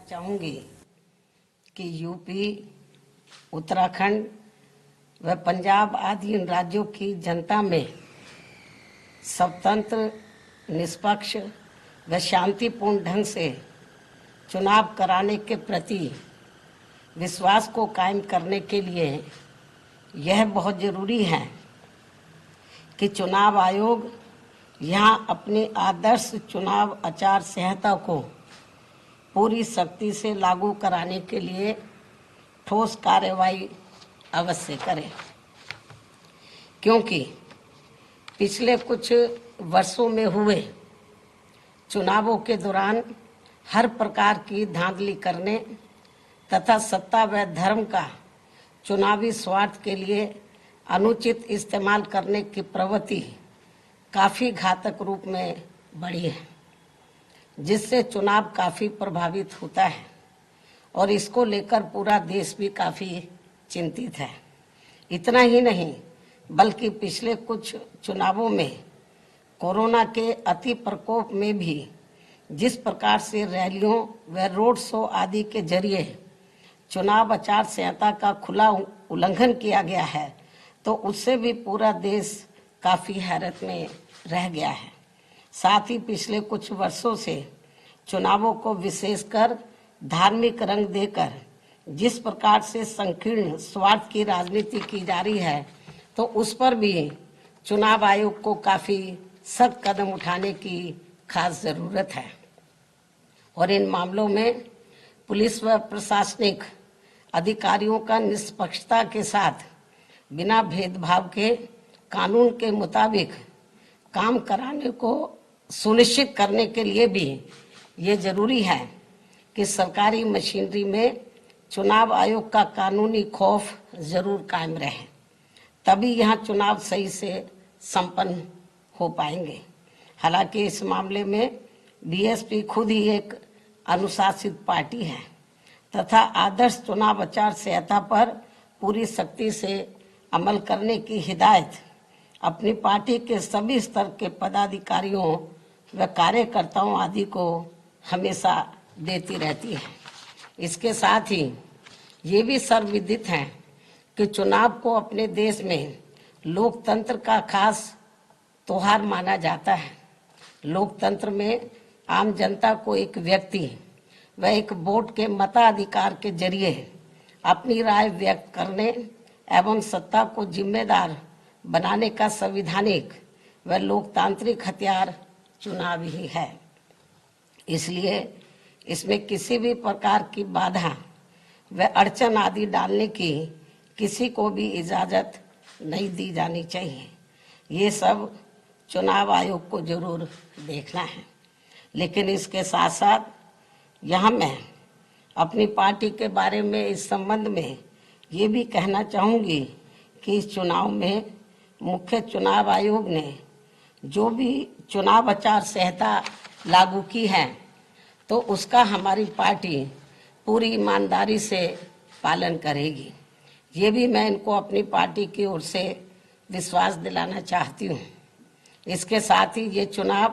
चाहूंगी कि यूपी, उत्तराखंड व पंजाब आदि इन राज्यों की जनता में स्वतंत्र, निष्पक्ष व शांतिपूर्ण ढंग से चुनाव कराने के प्रति विश्वास को कायम करने के लिए यह बहुत जरूरी है कि चुनाव आयोग यहाँ अपनी आदर्श चुनाव आचार संहिता को पूरी सख्ती से लागू कराने के लिए ठोस कार्रवाई अवश्य करे, क्योंकि पिछले कुछ वर्षों में हुए चुनावों के दौरान हर प्रकार की धांधली करने तथा सत्ता व धर्म का चुनावी स्वार्थ के लिए अनुचित इस्तेमाल करने की प्रवृत्ति काफ़ी घातक रूप में बढ़ी है, जिससे चुनाव काफ़ी प्रभावित होता है और इसको लेकर पूरा देश भी काफ़ी चिंतित है। इतना ही नहीं बल्कि पिछले कुछ चुनावों में कोरोना के अति प्रकोप में भी जिस प्रकार से रैलियों व रोड शो आदि के जरिए चुनाव आचार संहिता का खुला उल्लंघन किया गया है, तो उससे भी पूरा देश काफ़ी हैरत में रह गया है। साथ ही पिछले कुछ वर्षों से चुनावों को विशेषकर धार्मिक रंग देकर जिस प्रकार से संकीर्ण स्वार्थ की राजनीति की जा रही है, तो उस पर भी चुनाव आयोग को काफ़ी सख्त कदम उठाने की खास ज़रूरत है और इन मामलों में पुलिस व प्रशासनिक अधिकारियों का निष्पक्षता के साथ बिना भेदभाव के कानून के मुताबिक काम कराने को सुनिश्चित करने के लिए भी ये जरूरी है कि सरकारी मशीनरी में चुनाव आयोग का कानूनी खौफ जरूर कायम रहे, तभी यहाँ चुनाव सही से संपन्न हो पाएंगे। हालांकि इस मामले में बीएसपी खुद ही एक अनुशासित पार्टी है तथा आदर्श चुनाव आचार संहिता पर पूरी सख्ती से अमल करने की हिदायत अपनी पार्टी के सभी स्तर के पदाधिकारियों व कार्यकर्ताओं आदि को हमेशा देती रहती है। इसके साथ ही ये भी सर्वविदित है कि चुनाव को अपने देश में लोकतंत्र का खास त्योहार माना जाता है। लोकतंत्र में आम जनता को एक व्यक्ति व एक वोट के मताधिकार के जरिए अपनी राय व्यक्त करने एवं सत्ता को जिम्मेदार बनाने का संवैधानिक व लोकतांत्रिक हथियार चुनाव ही है। इसलिए इसमें किसी भी प्रकार की बाधा व अड़चन आदि डालने की किसी को भी इजाज़त नहीं दी जानी चाहिए। ये सब चुनाव आयोग को जरूर देखना है। लेकिन इसके साथ साथ यहाँ मैं अपनी पार्टी के बारे में इस संबंध में ये भी कहना चाहूँगी कि इस चुनाव में मुख्य चुनाव आयोग ने जो भी चुनाव आचार संहिता लागू की है, तो उसका हमारी पार्टी पूरी ईमानदारी से पालन करेगी। ये भी मैं इनको अपनी पार्टी की ओर से विश्वास दिलाना चाहती हूँ। इसके साथ ही ये चुनाव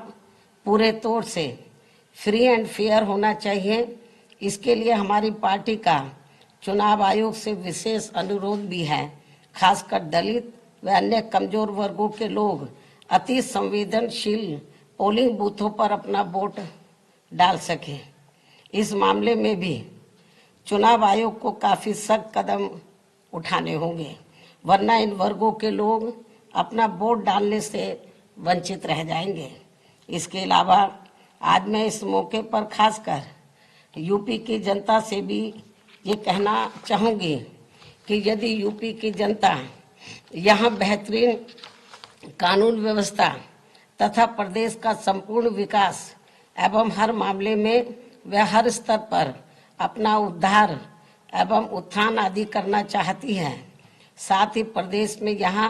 पूरे तौर से फ्री एंड फेयर होना चाहिए। इसके लिए हमारी पार्टी का चुनाव आयोग से विशेष अनुरोध भी है, खासकर दलित व अन्य कमजोर वर्गों के लोग अति संवेदनशील पोलिंग बूथों पर अपना वोट डाल सकें। इस मामले में भी चुनाव आयोग को काफ़ी सख्त कदम उठाने होंगे, वरना इन वर्गों के लोग अपना वोट डालने से वंचित रह जाएंगे। इसके अलावा आज मैं इस मौके पर खासकर यूपी की जनता से भी ये कहना चाहूँगी कि यदि यूपी की जनता यहाँ बेहतरीन कानून व्यवस्था तथा प्रदेश का संपूर्ण विकास एवं हर मामले में व हर स्तर पर अपना उद्धार एवं उत्थान आदि करना चाहती है, साथ ही प्रदेश में यहाँ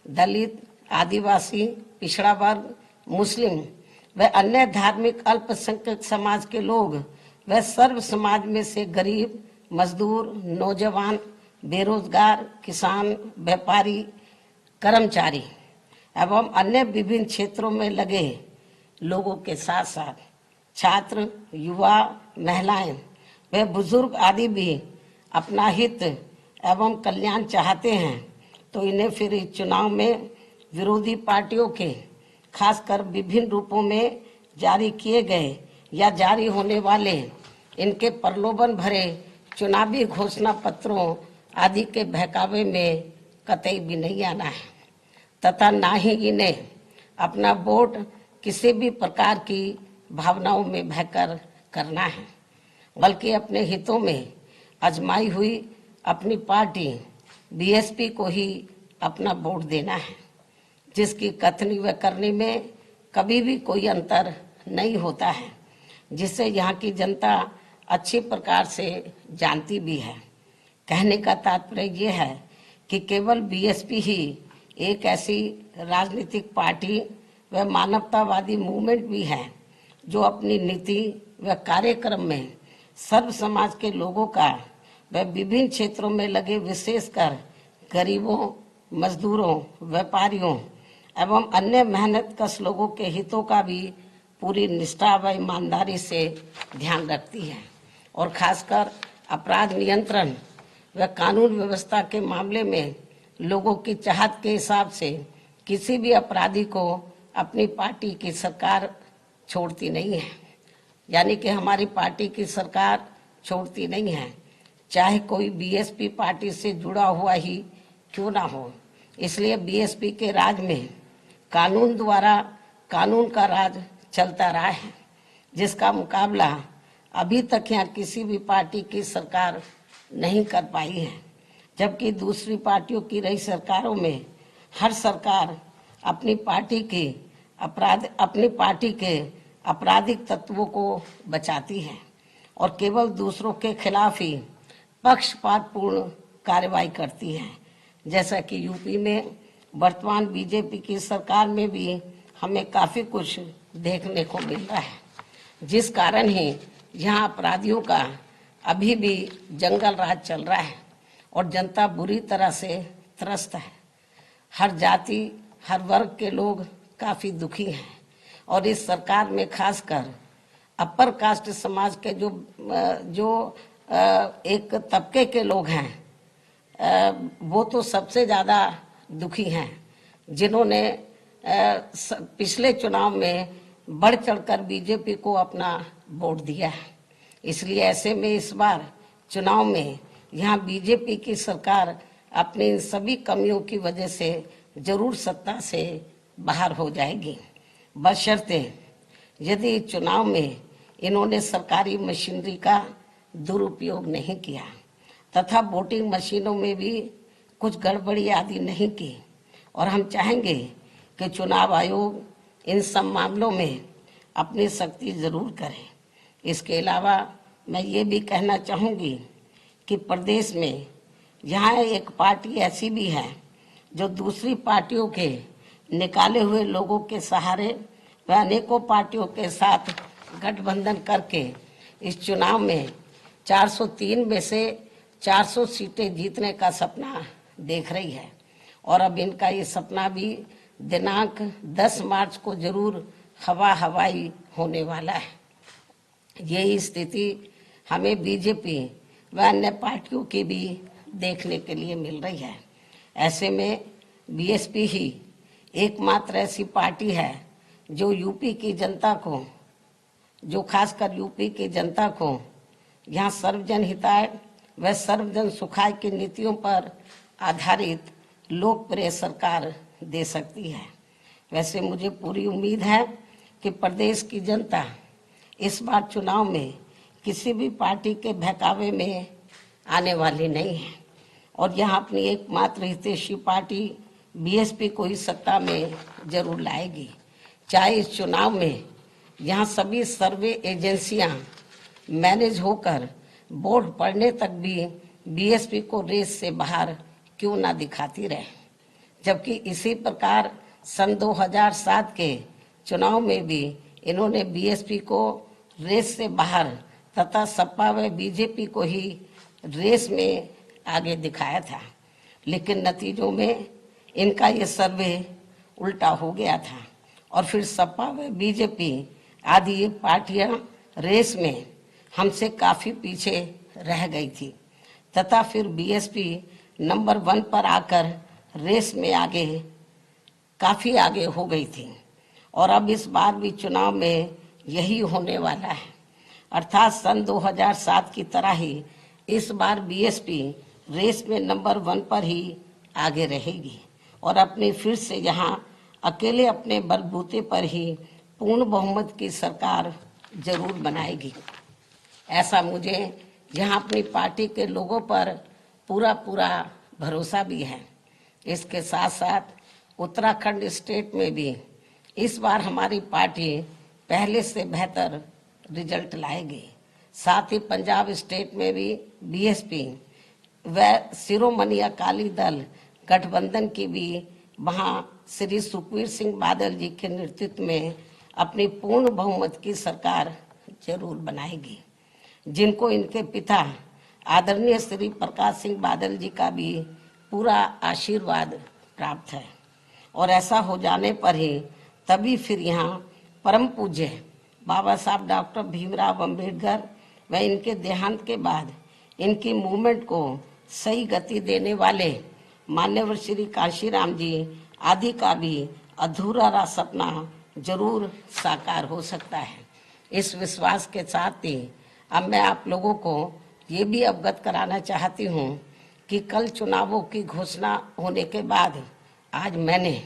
दलित, आदिवासी, पिछड़ा वर्ग, मुस्लिम व अन्य धार्मिक अल्पसंख्यक समाज के लोग व सर्व समाज में से गरीब, मजदूर, नौजवान, बेरोजगार, किसान, व्यापारी, कर्मचारी एवं अन्य विभिन्न क्षेत्रों में लगे लोगों के साथ साथ छात्र, युवा, महिलाएं वे बुजुर्ग आदि भी अपना हित एवं कल्याण चाहते हैं, तो इन्हें फिर इस चुनाव में विरोधी पार्टियों के खासकर विभिन्न रूपों में जारी किए गए या जारी होने वाले इनके प्रलोभन भरे चुनावी घोषणा पत्रों आदि के बहकावे में कतई भी नहीं आना है, तथा ना ही इन्हें अपना वोट किसी भी प्रकार की भावनाओं में बहकर करना है, बल्कि अपने हितों में आजमाई हुई अपनी पार्टी बीएसपी को ही अपना वोट देना है, जिसकी कथनी व करनी में कभी भी कोई अंतर नहीं होता है, जिसे यहाँ की जनता अच्छी प्रकार से जानती भी है। कहने का तात्पर्य ये है कि केवल बीएसपी ही एक ऐसी राजनीतिक पार्टी व मानवतावादी मूवमेंट भी है जो अपनी नीति व कार्यक्रम में सर्व समाज के लोगों का व विभिन्न क्षेत्रों में लगे विशेषकर गरीबों, मजदूरों, व्यापारियों एवं अन्य मेहनतकश लोगों के हितों का भी पूरी निष्ठा व ईमानदारी से ध्यान रखती है, और खासकर अपराध नियंत्रण व कानून व्यवस्था के मामले में लोगों की चाहत के हिसाब से किसी भी अपराधी को अपनी पार्टी की सरकार छोड़ती नहीं है। यानी कि हमारी पार्टी की सरकार छोड़ती नहीं है, चाहे कोई बीएसपी पार्टी से जुड़ा हुआ ही क्यों ना हो। इसलिए बीएसपी के राज में कानून द्वारा कानून का राज चलता रहा है, जिसका मुकाबला अभी तक यहाँ किसी भी पार्टी की सरकार नहीं कर पाई है। जबकि दूसरी पार्टियों की रही सरकारों में हर सरकार अपनी पार्टी के आपराधिक तत्वों को बचाती है और केवल दूसरों के खिलाफ ही पक्षपातपूर्ण कार्रवाई करती है। जैसा कि यूपी में वर्तमान बीजेपी की सरकार में भी हमें काफी कुछ देखने को मिल रहा है, जिस कारण ही यहाँ अपराधियों का अभी भी जंगल राज चल रहा है और जनता बुरी तरह से त्रस्त है। हर जाति, हर वर्ग के लोग काफी दुखी हैं और इस सरकार में खासकर अपर कास्ट समाज के जो एक तबके के लोग हैं, वो तो सबसे ज़्यादा दुखी हैं, जिन्होंने पिछले चुनाव में बढ़ चढ़कर बीजेपी को अपना वोट दिया है। इसलिए ऐसे में इस बार चुनाव में यहाँ बीजेपी की सरकार अपनी सभी कमियों की वजह से जरूर सत्ता से बाहर हो जाएगी, बशर्ते यदि चुनाव में इन्होंने सरकारी मशीनरी का दुरुपयोग नहीं किया तथा वोटिंग मशीनों में भी कुछ गड़बड़ी आदि नहीं की। और हम चाहेंगे कि चुनाव आयोग इन सब मामलों में अपनी सख्ती जरूर करे। इसके अलावा मैं ये भी कहना चाहूँगी कि प्रदेश में यहाँ एक पार्टी ऐसी भी है जो दूसरी पार्टियों के निकाले हुए लोगों के सहारे व अनेकों पार्टियों के साथ गठबंधन करके इस चुनाव में 403 में से 400 सीटें जीतने का सपना देख रही है। और अब इनका ये सपना भी दिनांक 10 मार्च को जरूर हवाई होने वाला है। यही स्थिति हमें बीजेपी व अन्य पार्टियों की भी देखने के लिए मिल रही है। ऐसे में बीएसपी ही एकमात्र ऐसी पार्टी है जो यूपी की जनता को, जो खासकर यूपी की जनता को यहाँ सर्वजन हिताय व सर्वजन सुखाय की नीतियों पर आधारित लोकप्रिय सरकार दे सकती है। वैसे मुझे पूरी उम्मीद है कि प्रदेश की जनता इस बार चुनाव में किसी भी पार्टी के बहकावे में आने वाली नहीं है और यहाँ अपनी एकमात्र हितैषी पार्टी बीएसपी को ही सत्ता में जरूर लाएगी। चाहे इस चुनाव में यहाँ सभी सर्वे एजेंसियां मैनेज होकर वोट पड़ने तक भी बीएसपी को रेस से बाहर क्यों ना दिखाती रहे, जबकि इसी प्रकार सन 2007 के चुनाव में भी इन्होंने बीएसपी को रेस से बाहर तथा सपा व बीजेपी को ही रेस में आगे दिखाया था। लेकिन नतीजों में इनका ये सर्वे उल्टा हो गया था और फिर सपा व बीजेपी आदि पार्टियां रेस में हमसे काफी पीछे रह गई थी तथा फिर बीएसपी नंबर 1 पर आकर रेस में काफी आगे हो गई थी और अब इस बार भी चुनाव में यही होने वाला है। अर्थात सन 2007 की तरह ही इस बार बीएसपी रेस में नंबर 1 पर ही आगे रहेगी और अपनी फिर से यहाँ अकेले अपने बलबूते पर ही पूर्ण बहुमत की सरकार जरूर बनाएगी। ऐसा मुझे यहाँ अपनी पार्टी के लोगों पर पूरा भरोसा भी है। इसके साथ साथ उत्तराखंड स्टेट में भी इस बार हमारी पार्टी पहले से बेहतर रिजल्ट लाएगी। साथ ही पंजाब स्टेट में भी बीएसपी व शिरोमणि अकाली दल गठबंधन की भी वहां श्री सुखबीर सिंह बादल जी के नेतृत्व में अपनी पूर्ण बहुमत की सरकार जरूर बनाएगी, जिनको इनके पिता आदरणीय श्री प्रकाश सिंह बादल जी का भी पूरा आशीर्वाद प्राप्त है। और ऐसा हो जाने पर ही तभी फिर यहाँ परम पूज्य बाबा साहब डॉक्टर भीमराव अंबेडकर व इनके देहांत के बाद इनकी मूवमेंट को सही गति देने वाले मान्यवर श्री कांशीराम जी आदि का भी अधूरा सपना जरूर साकार हो सकता है। इस विश्वास के साथ ही अब मैं आप लोगों को ये भी अवगत कराना चाहती हूँ कि कल चुनावों की घोषणा होने के बाद आज मैंने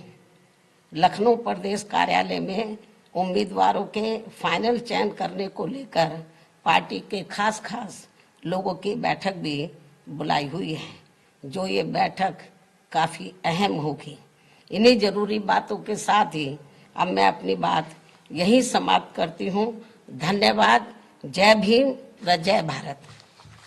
लखनऊ प्रदेश कार्यालय में उम्मीदवारों के फाइनल चयन करने को लेकर पार्टी के खास लोगों की बैठक भी बुलाई हुई है, जो ये बैठक काफी अहम होगी। इन्हीं जरूरी बातों के साथ ही अब मैं अपनी बात यहीं समाप्त करती हूँ। धन्यवाद। जय भीम व जय भारत।